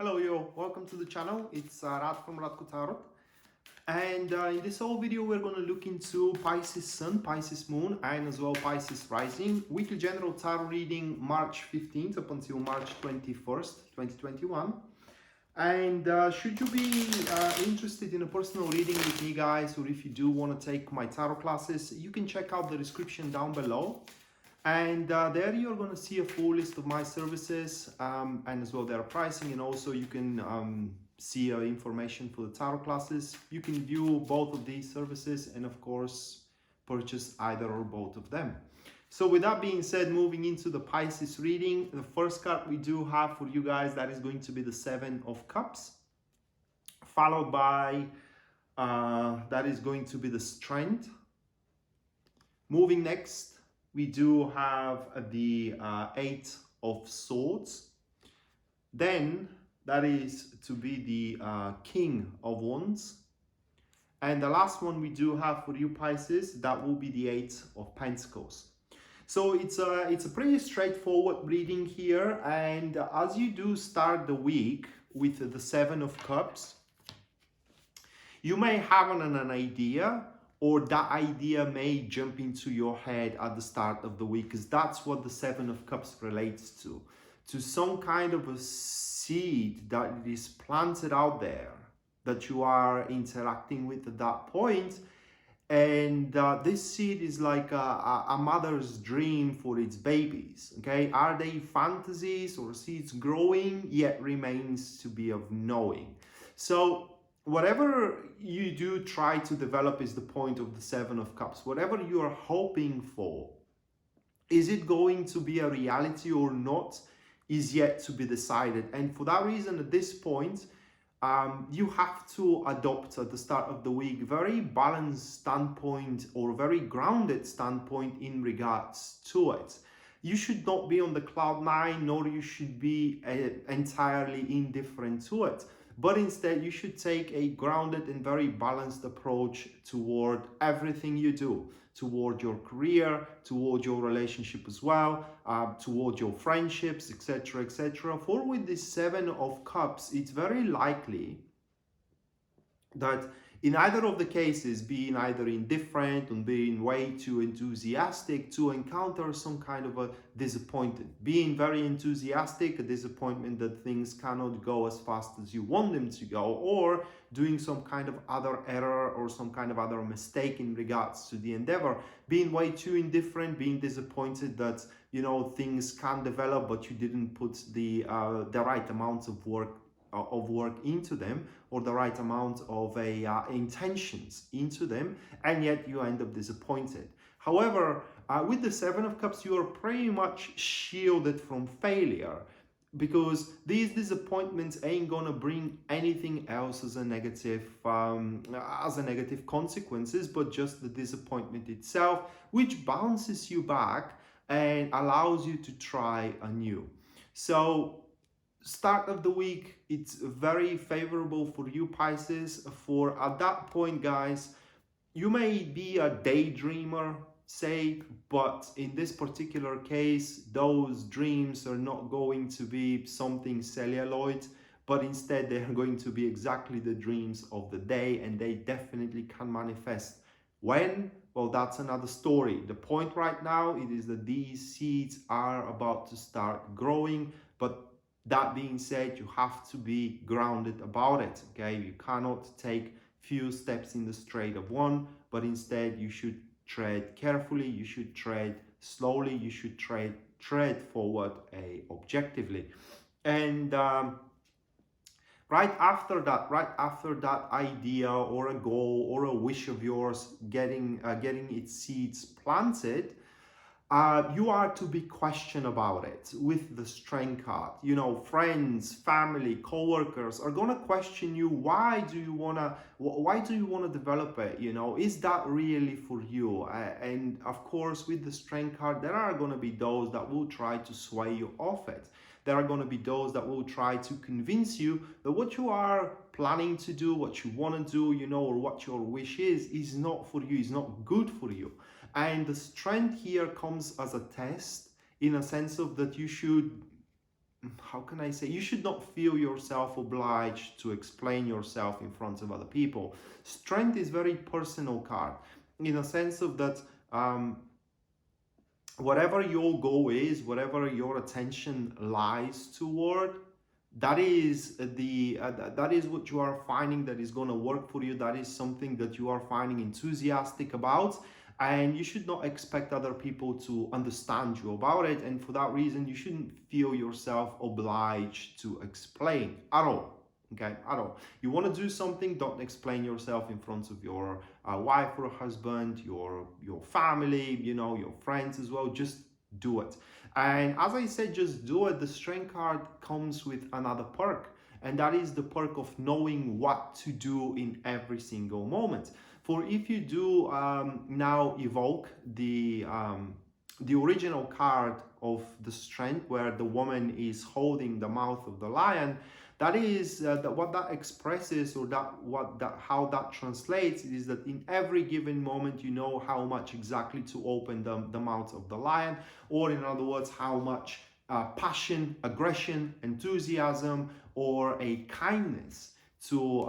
Hello, welcome to the channel. It's Rad from Radko Tarot. And in this whole video, we're going to look into Pisces Sun, Pisces Moon, and as well Pisces Rising. Weekly General Tarot reading March 15th up until March 21st, 2021. And should you be interested in a personal reading with me, guys, or if you do want to take my tarot classes, you can check out the description down below. And there you're going to see a full list of my services and as well their pricing, and also you can see information for the tarot classes. You can view both of these services and of course purchase either or both of them. So with that being said, moving into the Pisces reading, the first card we do have for you guys, that is going to be the Seven of Cups, followed by that is going to be the Strength. Moving next, we do have the Eight of Swords. Then that is to be the King of Wands. And the last one we do have for you Pisces, that will be the Eight of Pentacles. So it's a pretty straightforward reading here. And as you do start the week with the Seven of Cups, you may have an idea, or that idea may jump into your head at the start of the week, because that's what the Seven of Cups relates to some kind of a seed that is planted out there that you are interacting with at that point. And this seed is like a mother's dream for its babies, okay? Are they fantasies or seeds growing? Yet remains to be of knowing. So whatever you do try to develop is the point of the Seven of Cups. Whatever you are hoping for, is it going to be a reality or not, is yet to be decided. And for that reason, at this point, you have to adopt at the start of the week very balanced standpoint or very grounded standpoint in regards to it. You should not be on the cloud nine, nor you should be entirely indifferent to it. But instead, you should take a grounded and very balanced approach toward everything you do, toward your career, toward your relationship as well, toward your friendships, etc., etc. For with this Seven of Cups, it's very likely that in either of the cases, being either indifferent or being way too enthusiastic, to encounter some kind of a disappointment. Being very enthusiastic, a disappointment that things cannot go as fast as you want them to go, or doing some kind of other error or some kind of other mistake in regards to the endeavor. Being way too indifferent, being disappointed that, you know, things can develop, but you didn't put the right amounts of work into them, or the right amount of intentions into them, and yet you end up disappointed. However, with the Seven of Cups, you are pretty much shielded from failure, because these disappointments ain't gonna bring anything else as a negative consequences, but just the disappointment itself, which bounces you back and allows you to try anew. So start of the week, it's very favorable for you Pisces. For at that point, guys, you may be a daydreamer, say, but in this particular case, those dreams are not going to be something celluloid, but instead they are going to be exactly the dreams of the day, and they definitely can manifest. When? Well, that's another story. The point right now, it is that these seeds are about to start growing, but that being said, you have to be grounded about it, okay? You cannot take few steps in the straight of one, but instead you should tread carefully, you should tread slowly, you should tread forward objectively. And right after that idea or a goal or a wish of yours getting its seeds planted, you are to be questioned about it with the Strength card. You know, friends, family, co-workers are gonna question you. Why do you wanna develop it? You know, is that really for you? And of course, with the Strength card, there are gonna be those that will try to sway you off it. There are gonna be those that will try to convince you that what you are planning to do, what you wanna do, you know, or what your wish is not for you, is not good for you. And the Strength here comes as a test, in a sense of that you should how can I say, you should not feel yourself obliged to explain yourself in front of other people. Strength is very personal card, in a sense of that, whatever your goal is, whatever your attention lies toward, that is that is what you are finding that is going to work for you. That is something that you are finding enthusiastic about, and you should not expect other people to understand you about it. And for that reason, you shouldn't feel yourself obliged to explain at all. Okay, at all. You want to do something, don't explain yourself in front of your wife or husband, your family, you know, your friends as well. Just do it. And as I said, just do it. The strength card comes with another perk, and that is the perk of knowing what to do in every single moment. For if you do now evoke the original card of the strength, where the woman is holding the mouth of the lion, that is what that expresses, or how that translates, is that in every given moment you know how much exactly to open the mouth of the lion, or in other words, how much passion, aggression, enthusiasm, or a kindness to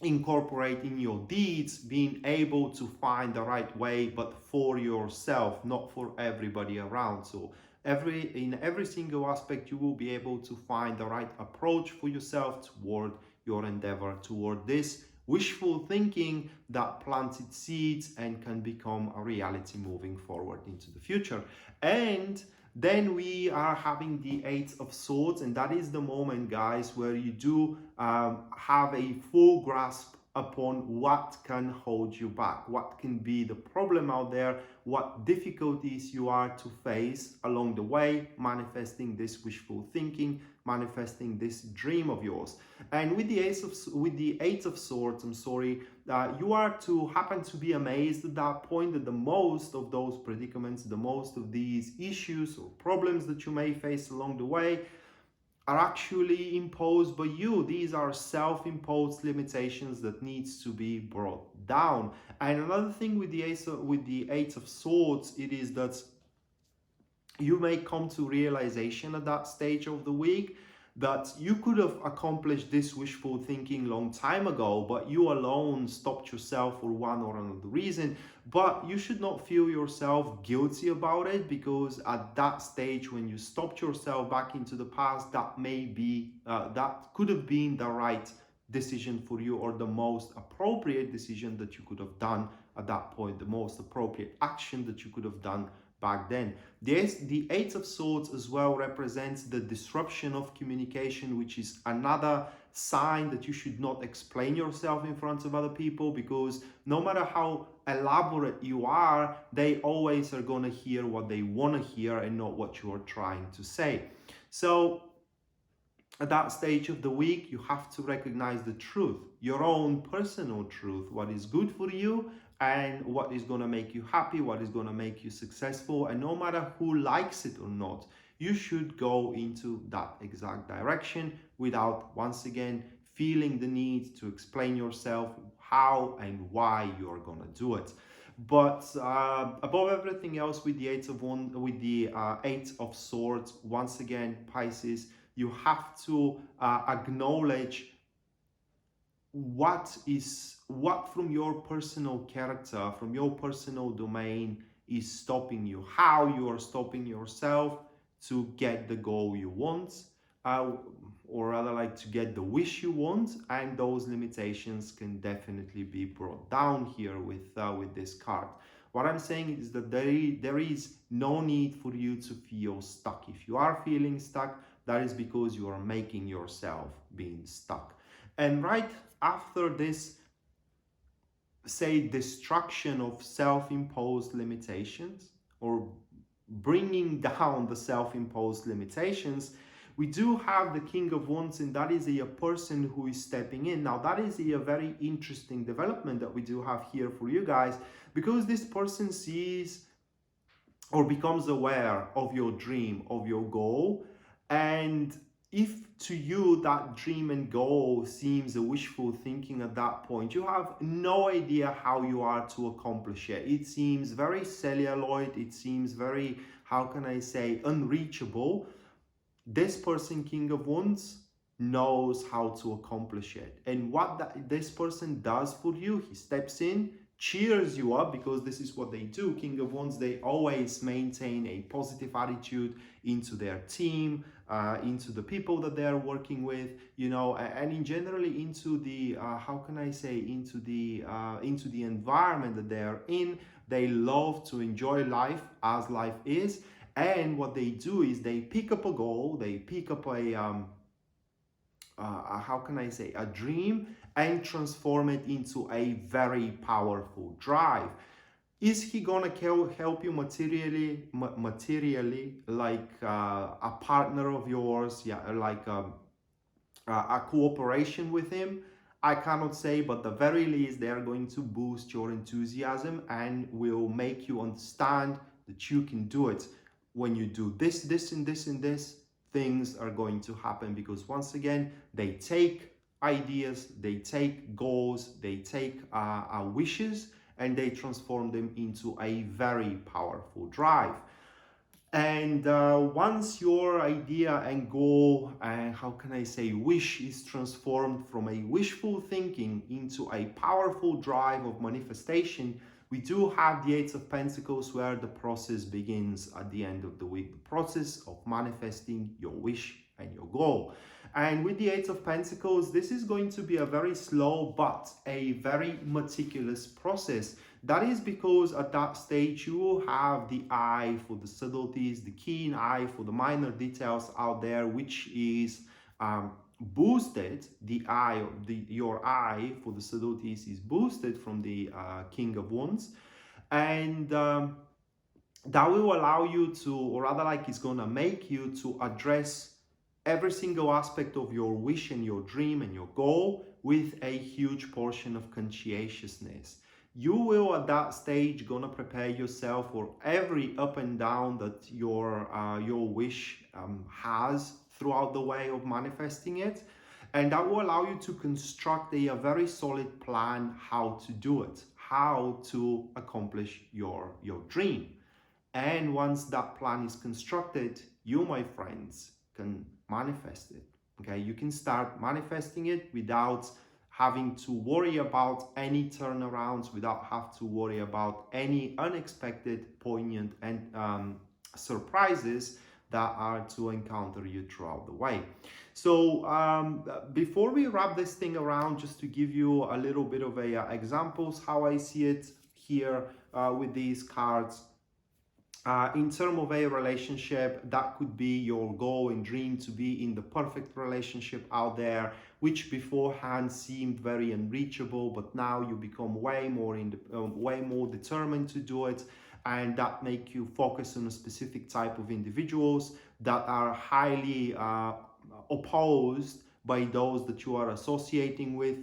incorporate in your deeds, being able to find the right way, but for yourself, not for everybody around. So in every single aspect, you will be able to find the right approach for yourself toward your endeavor, toward this wishful thinking that planted seeds and can become a reality moving forward into the future. And then we are having the Eight of Swords, and that is the moment, guys, where you do have a full grasp upon what can hold you back, what can be the problem out there, what difficulties you are to face along the way, manifesting this wishful thinking, manifesting this dream of yours. And with the Eight of Swords, you are to happen to be amazed at that point that the most of those predicaments, the most of these issues or problems that you may face along the way, are actually imposed by you. These are self-imposed limitations that needs to be brought down. And another thing with the Eight of Swords, it is that you may come to realization at that stage of the week that you could have accomplished this wishful thinking long time ago, but you alone stopped yourself for one or another reason. But you should not feel yourself guilty about it, because at that stage when you stopped yourself back into the past, that could have been the right decision for you, or the most appropriate decision that you could have done at that point, the most appropriate action that you could have done back then. The Eight of Swords as well represents the disruption of communication, which is another sign that you should not explain yourself in front of other people, because no matter how elaborate you are, they always are going to hear what they want to hear and not what you are trying to say. So at that stage of the week, you have to recognize the truth, your own personal truth, what is good for you and what is going to make you happy, what is going to make you successful. And no matter who likes it or not, you should go into that exact direction without, once again, feeling the need to explain yourself how and why you're going to do it. But above everything else, with the Eight of Swords, once again, Pisces, you have to acknowledge what from your personal character, from your personal domain, is stopping you, how you are stopping yourself to get the goal you want, or rather like to get the wish you want. And those limitations can definitely be brought down here with this card. What I'm saying is that there is no need for you to feel stuck. If you are feeling stuck, that is because you are making yourself being stuck. And right after this, say, destruction of self-imposed limitations, or bringing down the self-imposed limitations, we do have the King of Wands, and that is a person who is stepping in. Now, that is a very interesting development that we do have here for you guys, because this person sees or becomes aware of your dream, of your goal. And if to you that dream and goal seems a wishful thinking at that point, you have no idea how you are to accomplish it. It seems very celluloid, it seems very, how can I say, unreachable. this person, King of Wands, knows how to accomplish it. And what this person does for you, he steps in, cheers you up, because this is what they do. King of Wands, they always maintain a positive attitude into their team, into the people that they are working with, you know, and in generally into the how can I say, into the environment that they are in. They love to enjoy life as life is. And what they do is they pick up a goal, they pick up a how can I say, a dream, and transform it into a very powerful drive. Is he gonna help you materially, like a partner of yours, yeah, like a cooperation with him? I cannot say, but the very least, they are going to boost your enthusiasm and will make you understand that you can do it. When you do this, this, and this, and this, things are going to happen, because once again, they take ideas, they take goals, they take wishes, and they transform them into a very powerful drive. And once your idea and goal, and how can I say, wish, is transformed from a wishful thinking into a powerful drive of manifestation, we do have the Eight of Pentacles, where the process begins at the end of the week. The process of manifesting your wish and your goal. And with the Eight of Pentacles, this is going to be a very slow but a very meticulous process. That is because at that stage you will have the eye for the subtleties, the keen eye for the minor details out there, which is boosted. Your eye for the subtleties is boosted from the King of Wands, and that will allow you to, or rather, like, it's gonna make you to address every single aspect of your wish and your dream and your goal with a huge portion of conscientiousness. You will at that stage gonna prepare yourself for every up and down that your wish has throughout the way of manifesting it, and that will allow you to construct a very solid plan how to do it, how to accomplish your dream. And once that plan is constructed, you, my friends, can manifest it. Okay, you can start manifesting it without having to worry about any turnarounds, without have to worry about any unexpected, poignant, and surprises that are to encounter you throughout the way. So before we wrap this thing around, just to give you a little bit of examples how I see it here with these cards. In terms of a relationship, that could be your goal and dream to be in the perfect relationship out there, which beforehand seemed very unreachable, but now you become way more determined to do it, and that make you focus on a specific type of individuals that are highly opposed by those that you are associating with.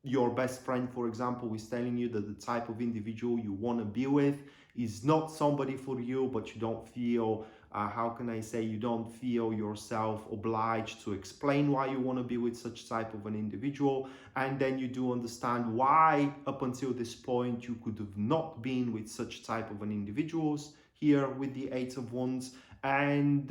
Your best friend, for example, is telling you that the type of individual you want to be with is not somebody for you, but you don't feel, how can I say, you don't feel yourself obliged to explain why you want to be with such type of an individual. And then you do understand why up until this point you could have not been with such type of an individuals here with the Eight of Wands. And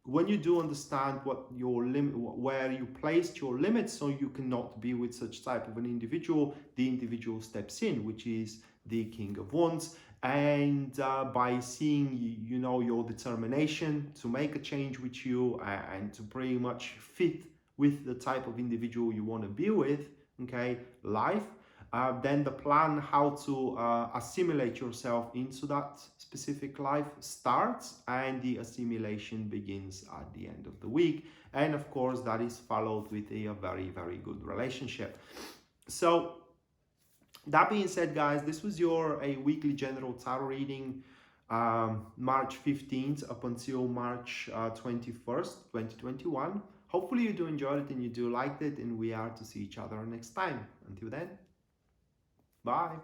when you do understand what your limit, where you placed your limits, so you cannot be with such type of an individual, the individual steps in, which is the King of Wands. And by seeing, you know, your determination to make a change with you and to pretty much fit with the type of individual you want to be with, okay, life, then the plan how to assimilate yourself into that specific life starts, and the assimilation begins at the end of the week. And of course, that is followed with a very, very good relationship. So that being said, guys, this was your weekly general tarot reading, March 15th up until March 21st, 2021. Hopefully you do enjoy it and you do like it, and we are to see each other next time. Until then, bye.